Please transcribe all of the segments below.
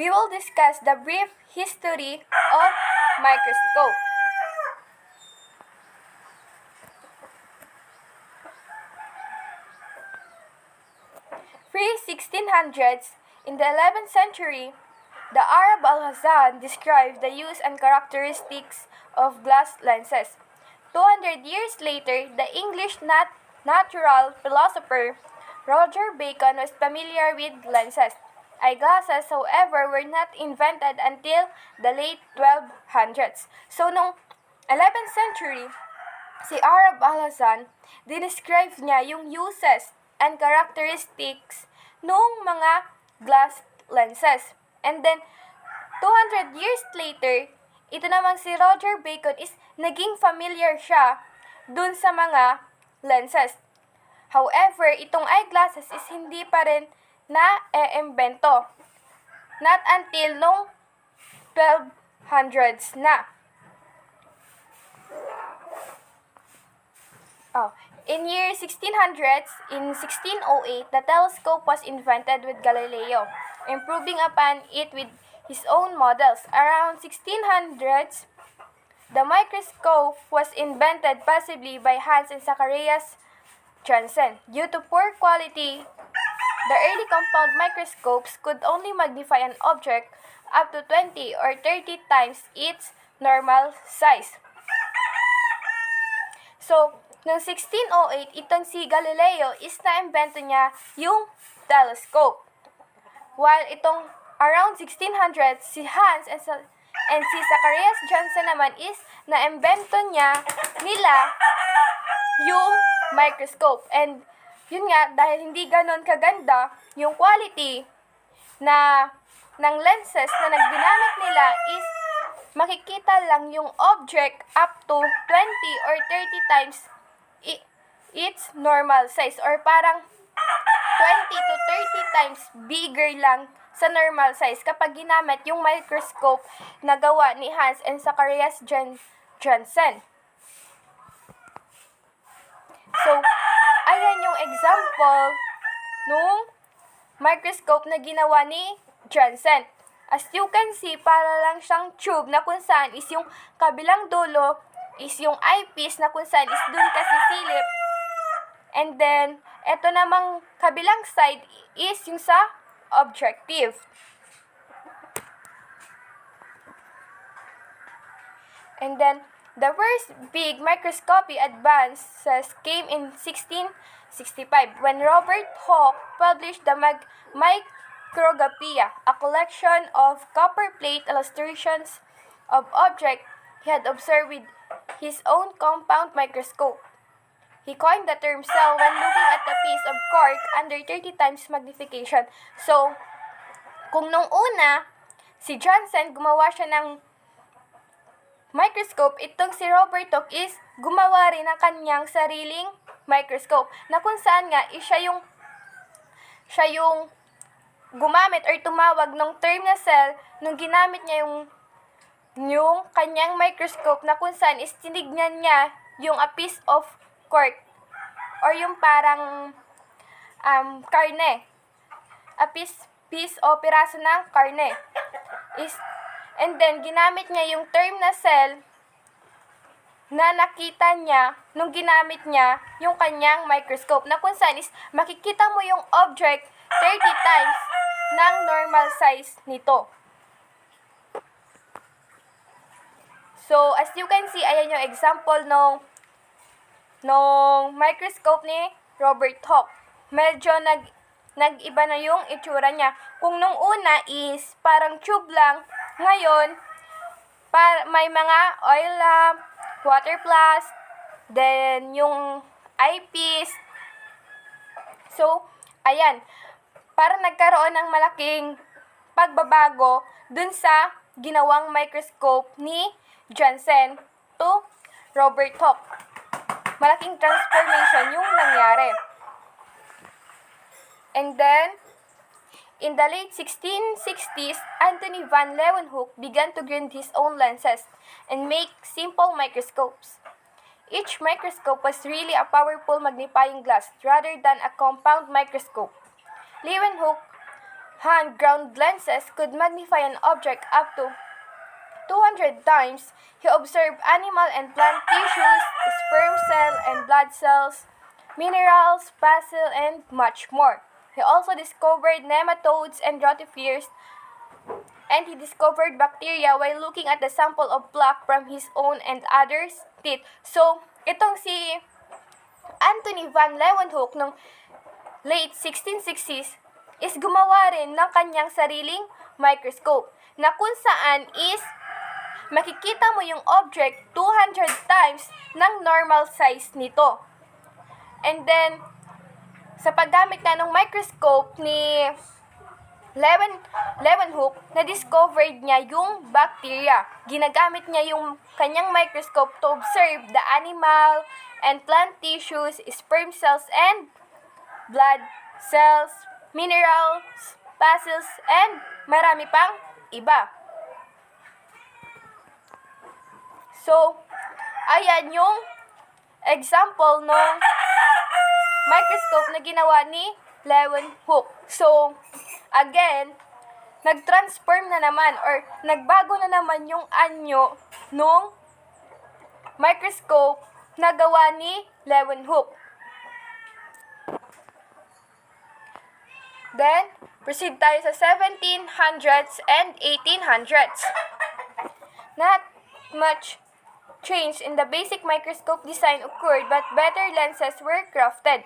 we will discuss the brief history of microscope. Pre-1600s, in the 11th century, the Arab Al-Hasan described the use and characteristics of glass lenses. 200 years later, the English natural philosopher Roger Bacon was familiar with lenses. Eyeglasses, however, were not invented until the late 1200s. So, noong 11th century, si Arab Al-Hasan, dinescribe niya yung uses and characteristics nung mga glass lenses. And then, 200 years later, ito namang si Roger Bacon is naging familiar siya dun sa mga lenses. However, itong eyeglasses is hindi pa rin na-imbento. Not until nung 1200s na. In year 1600s, in 1608, the telescope was invented with Galileo, improving upon it with his own models. Around 1600s, the microscope was invented possibly by Hans and Zacharias Janssen. Due to poor quality, the early compound microscopes could only magnify an object up to 20 or 30 times its normal size. So, noong 1608, itong si Galileo is na-imbento niya yung telescope. While itong around 1600, si Hans and si Zacharias Janssen naman is na-imbento nila yung microscope. And yun nga, dahil hindi ganon kaganda yung quality ng lenses na nagginamit nila is makikita lang yung object up to 20 or 30 times its normal size, or parang 20 to 30 times bigger lang sa normal size kapag ginamit yung microscope na gawa ni Hans and Zacharias Janssen. So, ayan yung example nung microscope na ginawa ni Janssen. As you can see, para lang siyang tube na kung saan is yung kabilang dulo is yung eyepiece na kung saan is dun kasi silip. And then, eto namang kabilang side is yung sa objective. And then, the first big microscopy advances came in 1665 when Robert Hooke published the Microscopeia, a collection of copper-plate illustrations of objects he had observed with his own compound microscope. He coined the term cell when looking at a piece of cork under 30 times magnification. So, kung nung una, si Janssen gumawa siya ng microscope, itong si Robert Hooke is gumawa rin ng kanyang sariling microscope na kung saan nga siya yung gumamit or tumawag ng term na cell nung ginamit niya yung kanyang microscope na kung saan is tinignan niya yung a piece of cork or yung parang karne, a piece o piraso ng karne is. And then, ginamit niya yung term na cell na nakita niya nung ginamit niya yung kanyang microscope na kung saan is makikita mo yung object 30 times ng normal size nito. So, as you can see, ayan yung example nung microscope ni Robert Hooke. Medyo nag-iba na yung itsura niya. Kung nung una is parang tube lang, ngayon, may mga oil lamp, water flask, then yung eyepiece. So, ayan. Parang nagkaroon ng malaking pagbabago dun sa ginawang microscope ni Janssen to Robert Hooke. Malaking transformation yung nangyari. And then, in the late 1660s, Anthony van Leeuwenhoek began to grind his own lenses and make simple microscopes. Each microscope was really a powerful magnifying glass rather than a compound microscope. Leeuwenhoek hand-ground lenses could magnify an object up to 200 times. He observed animal and plant tissues, sperm cell and blood cells, minerals, fossil, and much more. He also discovered nematodes and rotifers, and he discovered bacteria while looking at the sample of plaque from his own and others' teeth. So, itong si Anthony van Leeuwenhoek noong late 1660s is gumawa rin ng kanyang sariling microscope na kung saan is makikita mo yung object 200 times ng normal size nito. And then, sa paggamit na ng microscope ni Leeuwenhoek, na-discovered niya yung bacteria. Ginagamit niya yung kanyang microscope to observe the animal and plant tissues, sperm cells, and blood cells, minerals, fossils, and marami pang iba. So, ayan yung example ng microscope na ginawa ni Leeuwenhoek. So, again, nag-transform na naman or nagbago na naman yung anyo nung microscope na gawa ni Leeuwenhoek. Then, proceed tayo sa 1700s and 1800s. Not much change in the basic microscope design occurred, but better lenses were crafted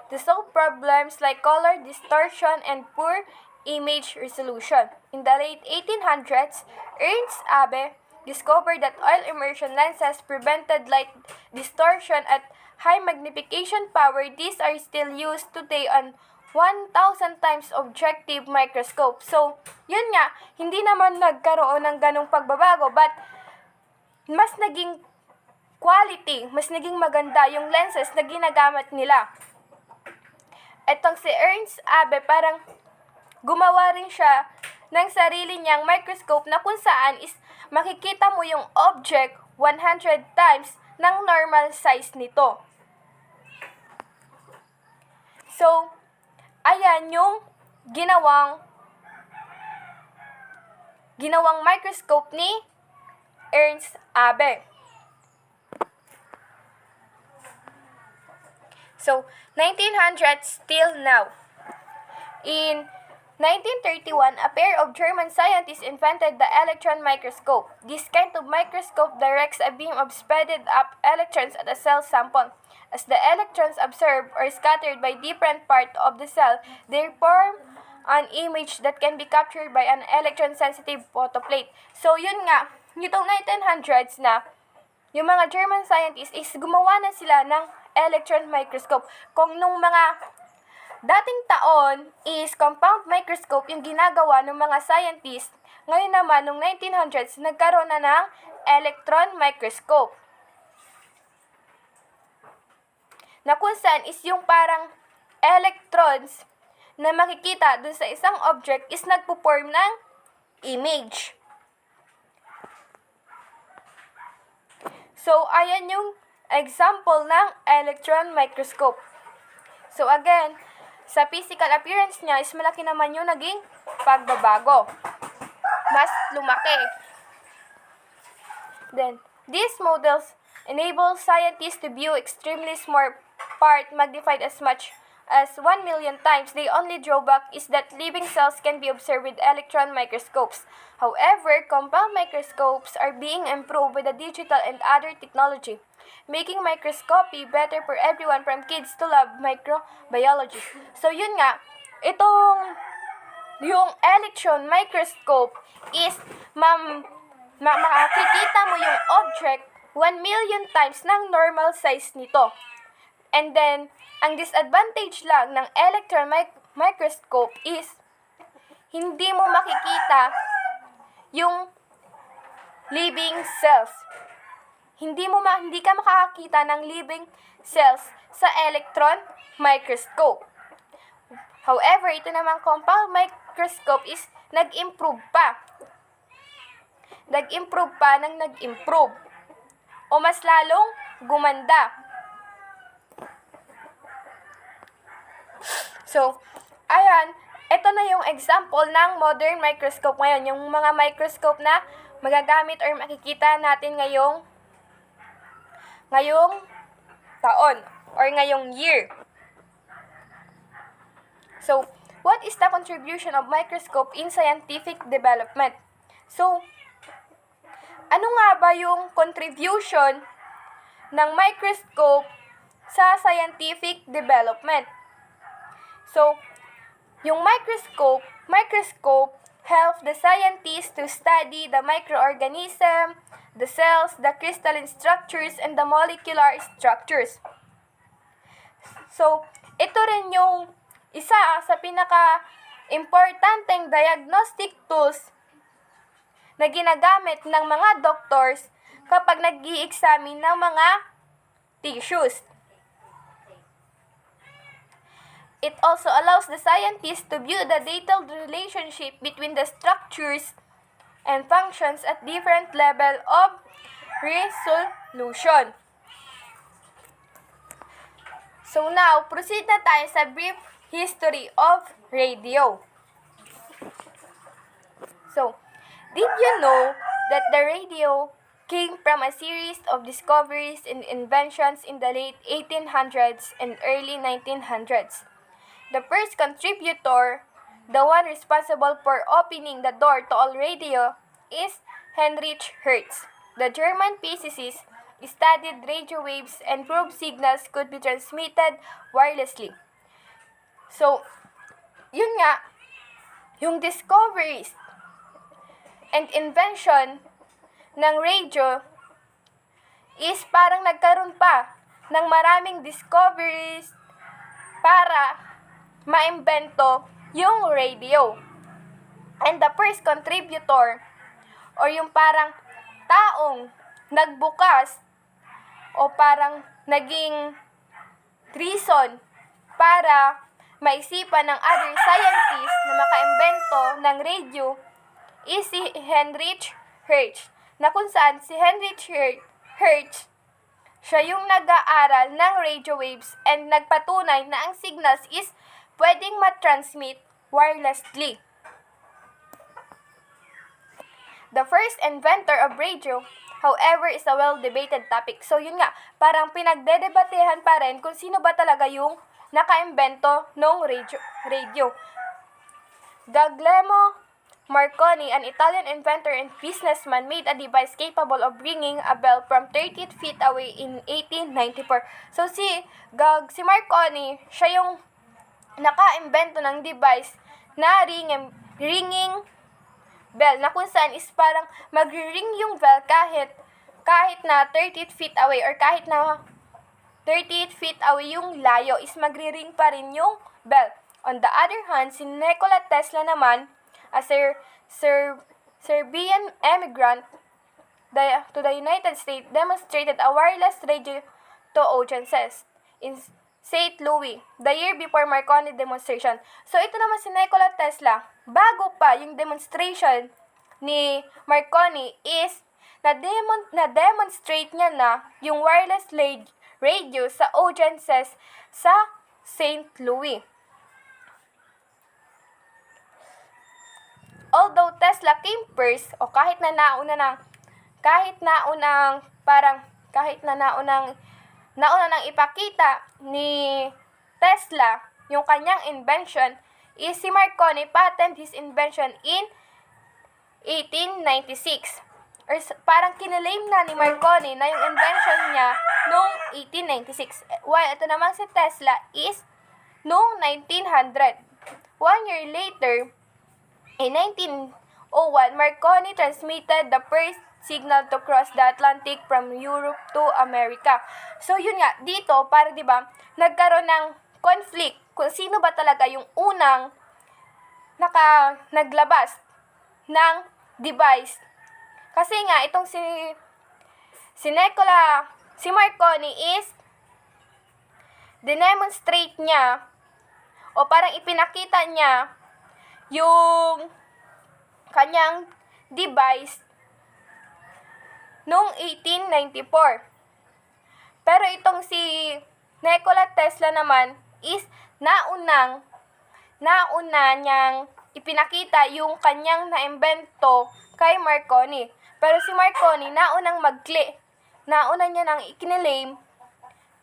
to solve problems like color distortion and poor image resolution. In the late 1800s, Ernst Abbe discovered that oil immersion lenses prevented light distortion at high magnification power. These are still used today on 1,000 times objective microscope. So, yun nga, hindi naman nagkaroon ng ganong pagbabago, but mas naging quality, mas naging maganda yung lenses na ginagamit nila. Etong si Ernst Abbe, parang gumawa rin siya ng sarili niyang microscope na kung saan is makikita mo yung object 100 times ng normal size nito. So, ayan yung ginawang microscope ni Ernst Abbe. So, 1900s till now. In 1931, a pair of German scientists invented the electron microscope. This kind of microscope directs a beam of speeded up electrons at a cell sample. As the electrons absorbed or scattered by different parts of the cell, they form an image that can be captured by an electron-sensitive photoplate. So, yun nga, nitong 1900s na, yung mga German scientists is gumawa na sila ng electron microscope. Kung nung mga dating taon is compound microscope yung ginagawa ng mga scientists, ngayon naman, nung 1900s, nagkaroon na ng electron microscope. Na kung saan is yung parang electrons na makikita dun sa isang object is nagpo-form ng image. So, ayan yung example ng electron microscope. So, again, sa physical appearance niya is malaki naman yung naging pagbabago. Mas lumaki. Then, these models enable scientists to view extremely small part magnified as much as 1 million times. The only drawback is that living cells can be observed with electron microscopes. However, compound microscopes are being improved with the digital and other technology, making microscopy better for everyone from kids to love microbiology. So, yun nga, yung electron microscope is makikita mo yung object 1 million times ng normal size nito. And then, ang disadvantage lang ng electron microscope is hindi mo makikita yung living cells. Hindi ka makakakita ng living cells sa electron microscope. However, ito namang compound microscope is nag-improve pa. Nag-improve. O mas lalong gumanda. So, ayan, ito na yung example ng modern microscope ngayon. Yung mga microscope na magagamit or makikita natin ngayong taon or ngayong year. So, what is the contribution of microscope in scientific development? So, ano nga ba yung contribution ng microscope sa scientific development? So, yung microscope helps the scientists to study the microorganism, the cells, the crystalline structures, and the molecular structures. So, ito rin yung isa sa pinaka-importanteng diagnostic tools na ginagamit ng mga doctors kapag nag-i-examine ng mga tissues. It also allows the scientists to view the detailed relationship between the structures and functions at different level of resolution. So now, proceed na tayo sa brief history of radio. So, did you know that the radio came from a series of discoveries and inventions in the late 1800s and early 1900s? The first contributor, the one responsible for opening the door to all radio, is Heinrich Hertz. The German physicist studied radio waves and proved signals could be transmitted wirelessly. So, yun nga, yung discoveries and invention ng radio is parang nagkaroon pa ng maraming discoveries para maimbento yung radio. And the first contributor or yung parang taong nagbukas o parang naging reason para maisipan ng other scientists na makaimbento ng radio is si Heinrich Hertz, na kung saan si Heinrich Hertz, siya yung nag-aaral ng radio waves and nagpatunay na ang signals is pwedeng matransmit wirelessly. The first inventor of radio, however, is a well-debated topic. So yun nga, parang pinagdedebatehan pa rin kung sino ba talaga yung nakaimbento ng radio. Guglielmo Marconi, an Italian inventor and businessman, made a device capable of ringing a bell from 30 feet away in 1894. So si Marconi, siya yung nakaimbento ng device na ringing bell, na kung saan is parang magri-ring yung bell kahit na 30 feet away or kahit na 38 feet away yung layo is magri-ring pa rin yung bell. On the other hand, si Nikola Tesla naman, a Serbian immigrant to the United States, demonstrated a wireless radio to audiences in St. Louis the year before Marconi demonstration. So ito naman si Nikola Tesla, bago pa yung demonstration ni Marconi is na-demonstrate niya na yung wireless radio sa audiences sa St. Louis. Although Tesla came first, o kahit na nauna nang ipakita ni Tesla yung kanyang invention, is si Marconi patent his invention in 1896. Or parang kinalaim na ni Marconi na yung invention niya noong 1896. While ito naman si Tesla is noong 1900. 1 year later, in 1901, Marconi transmitted the first signal to cross the Atlantic from Europe to America. So yun nga, dito para 'di ba, nagkaroon ng conflict kung sino ba talaga yung unang naglabas ng device. Kasi nga itong si Marconi is dinemonstrate niya o parang ipinakita niya yung kanyang device noong 1894. Pero itong si Nikola Tesla naman is naunang nauna niyang ipinakita yung kanyang naimbento kay Marconi. Pero si Marconi, nauna niya nang ikinilaim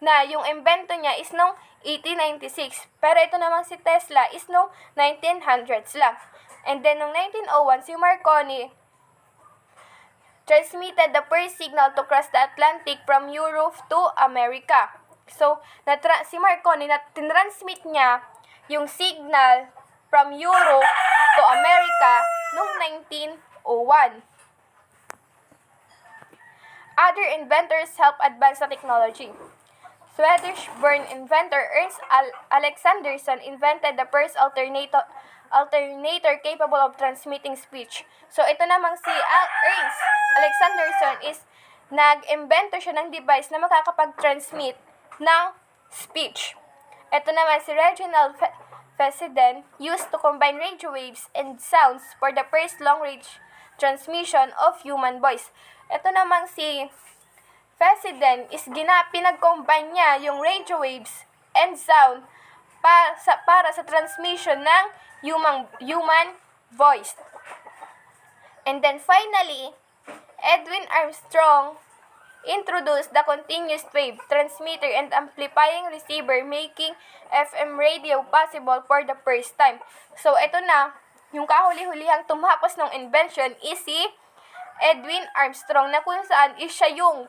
na yung imbento niya is noong 1896. Pero ito naman si Tesla is noong 1900s lang. And then, noong 1901, si Marconi transmitted the first signal to cross the Atlantic from Europe to America. So, si Marconi, tinransmit niya yung signal from Europe to America noong 1901. Other inventors help advance the technology. Swedish-born inventor Ernst Alexanderson invented the first alternator capable of transmitting speech. So, ito namang si Ernst Alexanderson is nag-imbento siya ng device na makakapag-transmit ng speech. Ito naman si Reginald Fessenden used to combine radio waves and sounds for the first long-range transmission of human voice. Ito namang si Fessenden is pinag-combine niya yung radio waves and sound para sa transmission ng human voice. And then finally, Edwin Armstrong introduced the continuous wave transmitter and amplifying receiver, making FM radio possible for the first time. So ito na, yung kahuli-hulihang tumapos ng invention is si Edwin Armstrong, na kung saan is siya yung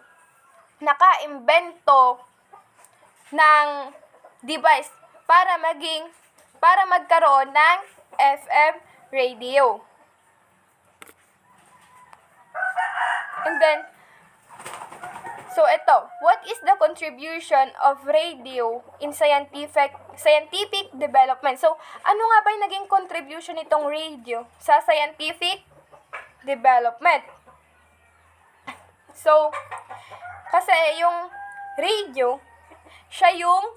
naka-imbento ng device para magkaroon ng FM radio. And then, so ito, what is the contribution of radio in scientific development? So, ano nga ba yung naging contribution nitong radio sa scientific development? So, kasi yung radio, siya yung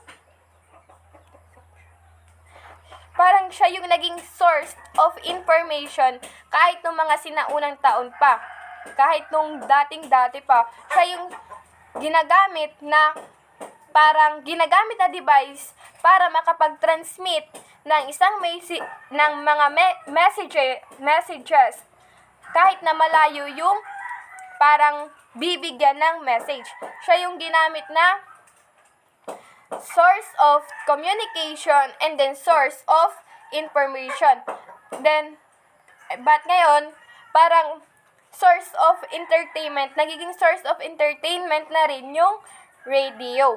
naging source of information kahit nung mga sinaunang taon pa. Kahit nung dating-dati pa, siya yung ginagamit na device para makapag-transmit ng ng mga messages kahit na malayo yung parang bibigyan ng message. Siya yung ginamit na source of communication and then source of information. Then, but ngayon, parang source of entertainment, nagiging source of entertainment na rin yung radio.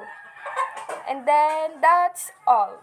And then, that's all.